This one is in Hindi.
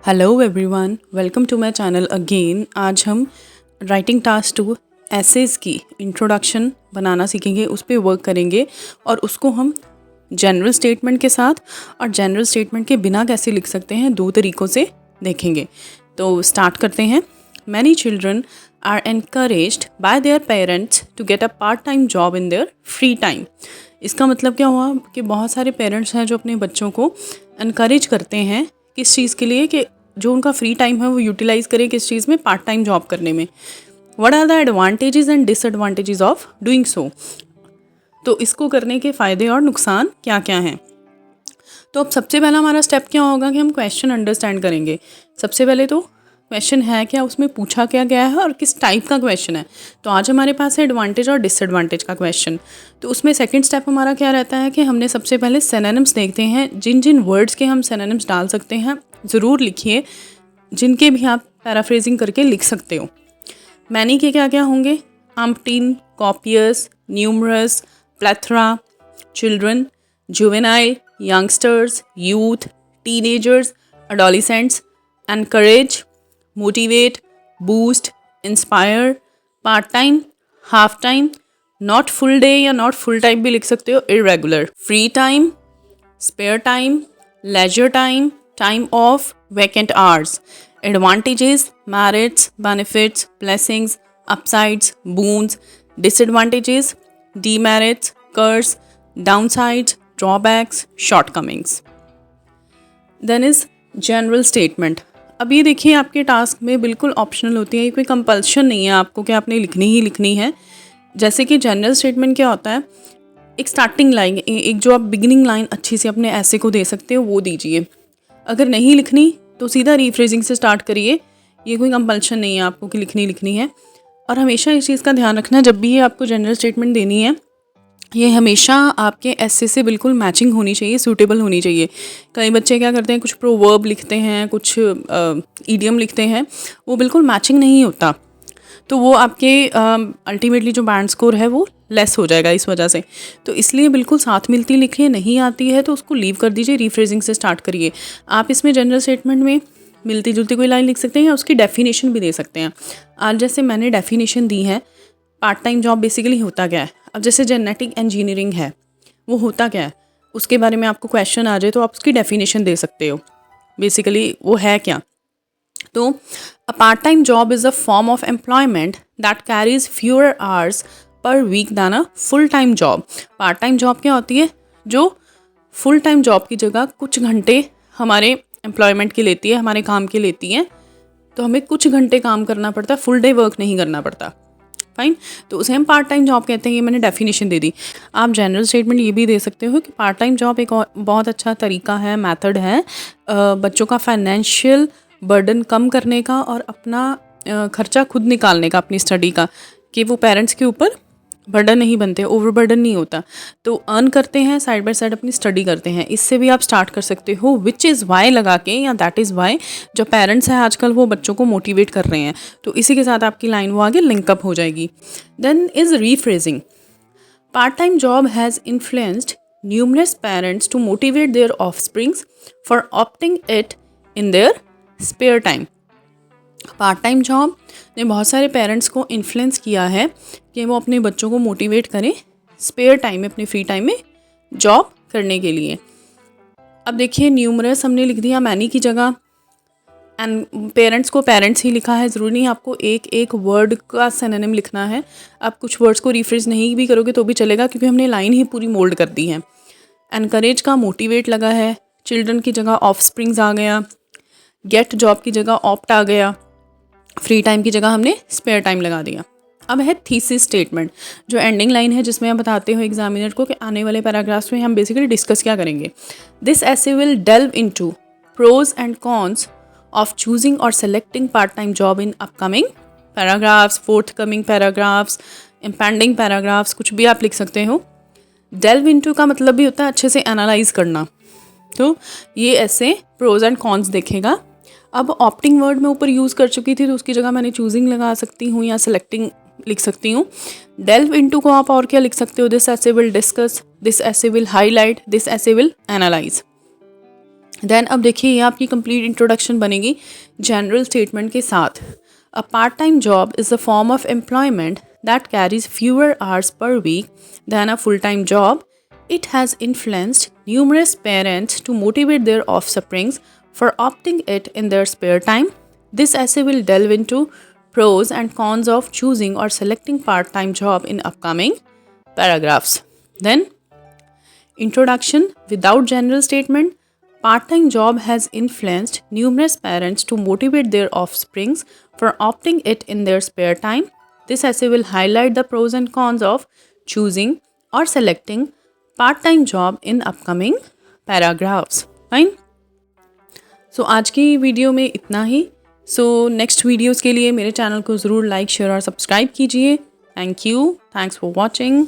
Hello everyone, welcome to my channel again. आज हम राइटिंग टास्क 2 एसेज की इंट्रोडक्शन बनाना सीखेंगे, उस पर वर्क करेंगे और उसको हम जनरल स्टेटमेंट के साथ और जनरल स्टेटमेंट के बिना कैसे लिख सकते हैं, दो तरीक़ों से देखेंगे। तो स्टार्ट करते हैं। Many children are encouraged by their parents to get a part time job in their free time. इसका मतलब क्या हुआ कि बहुत सारे पेरेंट्स हैं जो अपने बच्चों को इनकरेज करते हैं किस चीज़ के लिए, कि जो उनका फ्री टाइम है वो यूटिलाइज करें किस चीज़ में, पार्ट टाइम जॉब करने में। What are the advantages and disadvantages of doing so. तो इसको करने के फ़ायदे और नुकसान क्या क्या हैं। तो अब सबसे पहला हमारा स्टेप क्या होगा कि हम क्वेश्चन अंडरस्टैंड करेंगे। सबसे पहले तो क्वेश्चन है क्या, उसमें पूछा क्या गया है और किस टाइप का क्वेश्चन है। तो आज हमारे पास है एडवांटेज और डिसएडवांटेज का क्वेश्चन। तो उसमें सेकंड स्टेप हमारा क्या रहता है कि हमने सबसे पहले सिनोनिम्स देखते हैं, जिन जिन वर्ड्स के हम सिनोनिम्स डाल सकते हैं ज़रूर लिखिए, जिनके भी आप पैराफ्रेजिंग करके लिख सकते हो। मैनी के क्या क्या होंगे? Umpteen, copious, numerous, plethora, children, juvenile, youngsters, youth, teenagers, adolescents, encourage, motivate, boost, inspire, part time, half time, not full day या not full time भी लिख सकते हो, irregular, free time, spare time, leisure time, time off, vacant hours, advantages, merits, benefits, blessings, upsides, boons, disadvantages, demerits, curse, downsides, drawbacks, shortcomings. Then is general statement. अब ये देखिए आपके टास्क में बिल्कुल ऑप्शनल होती है, कोई कंपल्शन नहीं है आपको कि आपने लिखनी ही लिखनी है। जैसे कि जनरल स्टेटमेंट क्या होता है, एक स्टार्टिंग लाइन, एक जो आप बिगिनिंग लाइन अच्छी से अपने ऐसे को दे सकते हो वो दीजिए। अगर नहीं लिखनी तो सीधा रीफ्रेजिंग से स्टार्ट करिए, ये कोई कंपल्शन नहीं है आपको कि लिखनी है। और हमेशा इस चीज़ का ध्यान रखना, जब भी ये आपको जनरल स्टेटमेंट देनी है ये हमेशा आपके ऐसे से बिल्कुल मैचिंग होनी चाहिए, सूटेबल होनी चाहिए। कई बच्चे क्या करते हैं, कुछ प्रोवर्ब लिखते हैं, कुछ ईडियम लिखते हैं, वो बिल्कुल मैचिंग नहीं होता, तो वो आपके अल्टीमेटली जो बैंड स्कोर है वो लेस हो जाएगा इस वजह से। तो इसलिए बिल्कुल साथ मिलती लिखिए, नहीं आती है तो उसको लीव कर दीजिए, रीफ्रेजिंग से स्टार्ट करिए। आप इसमें जनरल स्टेटमेंट में मिलती जुलती कोई लाइन लिख सकते हैं या उसकी डेफिनेशन भी दे सकते हैं। आज जैसे मैंने डेफिनेशन दी है, पार्ट टाइम जॉब बेसिकली होता क्या है। अब जैसे जेनेटिक इंजीनियरिंग है, वो होता क्या है, उसके बारे में आपको क्वेश्चन आ जाए तो आप उसकी डेफिनेशन दे सकते हो, बेसिकली वो है क्या। तो a part time job is a form of employment that carries fewer hours per week than a full time job. Part time job क्या होती है, जो फुल टाइम जॉब की जगह कुछ घंटे हमारे एम्प्लॉयमेंट के लेती है, हमारे काम के लेती है। तो हमें कुछ घंटे काम करना पड़ता है, फुल डे वर्क नहीं करना पड़ता। फाइन, तो उसे हम पार्ट टाइम जॉब कहते हैं। ये मैंने डेफिनेशन दे दी। आप जनरल स्टेटमेंट ये भी दे सकते हो कि पार्ट टाइम जॉब एक बहुत अच्छा तरीका है, मेथड है बच्चों का फाइनेंशियल बर्डन कम करने का और अपना खर्चा खुद निकालने का अपनी स्टडी का, कि वो पेरेंट्स के ऊपर बर्डन नहीं बनते, ओवर बर्डन नहीं होता। तो अर्न करते हैं, साइड बाय साइड अपनी स्टडी करते हैं। इससे भी आप स्टार्ट कर सकते हो, विच इज़ वाई लगा के या दैट इज़ वाई। जो पेरेंट्स हैं आजकल वो बच्चों को मोटिवेट कर रहे हैं, तो इसी के साथ आपकी लाइन वो आगे लिंकअप हो जाएगी। Then is rephrasing. Part time job has influenced numerous parents to motivate their offsprings for opting it in their spare time. Part time job ने बहुत सारे पेरेंट्स को इन्फ्लुएंस किया है कि वो अपने बच्चों को मोटिवेट करें स्पेयर टाइम में, अपने फ्री टाइम में जॉब करने के लिए। अब देखिए न्यूमरस हमने लिख दिया मैनी की जगह, एंड पेरेंट्स को पेरेंट्स ही लिखा है। ज़रूरी नहीं आपको एक एक वर्ड का सिनोनिम लिखना है, आप कुछ वर्ड्स को रिफ्रेज नहीं भी करोगे तो भी चलेगा, क्योंकि हमने लाइन ही पूरी मोल्ड कर दी है। एनकरेज का मोटिवेट लगा है, चिल्ड्रन की जगह ऑफस्प्रिंग्स आ गया, गेट जॉब की जगह ऑप्ट आ गया, फ्री टाइम की जगह हमने स्पेयर टाइम लगा दिया। अब है थीसिस स्टेटमेंट, जो एंडिंग लाइन है जिसमें आप बताते हो एग्जामिनर को कि आने वाले पैराग्राफ्स में हम बेसिकली डिस्कस क्या करेंगे। This essay will delve into pros and cons of choosing और selecting part time job in upcoming paragraphs, forthcoming paragraphs, impending paragraphs, कुछ भी आप लिख सकते हो। डेल्व इनटू का मतलब भी होता है अच्छे से एनालाइज करना, तो ये ऐसे प्रोज एंड कॉन्स देखेगा। अब ऑप्टिंग वर्ड मैं ऊपर यूज़ कर चुकी थी, तो उसकी जगह मैंने चूजिंग लगा सकती हूँ या सेलेक्टिंग लिख सकती हूँ। डेल्व इनटू को आप और क्या लिख सकते हो, this essay will discuss, this essay will highlight, this essay will analyse. Then अब देखिए ये आपकी कंप्लीट इंट्रोडक्शन बनेगी जनरल स्टेटमेंट के साथ। A part time job is a form of employment that carries fewer hours per week than a full time job. It has influenced numerous parents to motivate their offsprings for opting it in their spare time. This essay will delve into pros and cons of choosing or selecting part-time job in upcoming paragraphs. Then, introduction without general statement. Part-time job has influenced numerous parents to motivate their offsprings for opting it in their spare time. This essay will highlight the pros and cons of choosing or selecting part-time job in upcoming paragraphs. Fine. सो आज की वीडियो में इतना ही. सो नेक्स्ट वीडियोज़ के लिए मेरे चैनल को ज़रूर लाइक शेयर और सब्सक्राइब कीजिए. Thank you. Thanks for watching.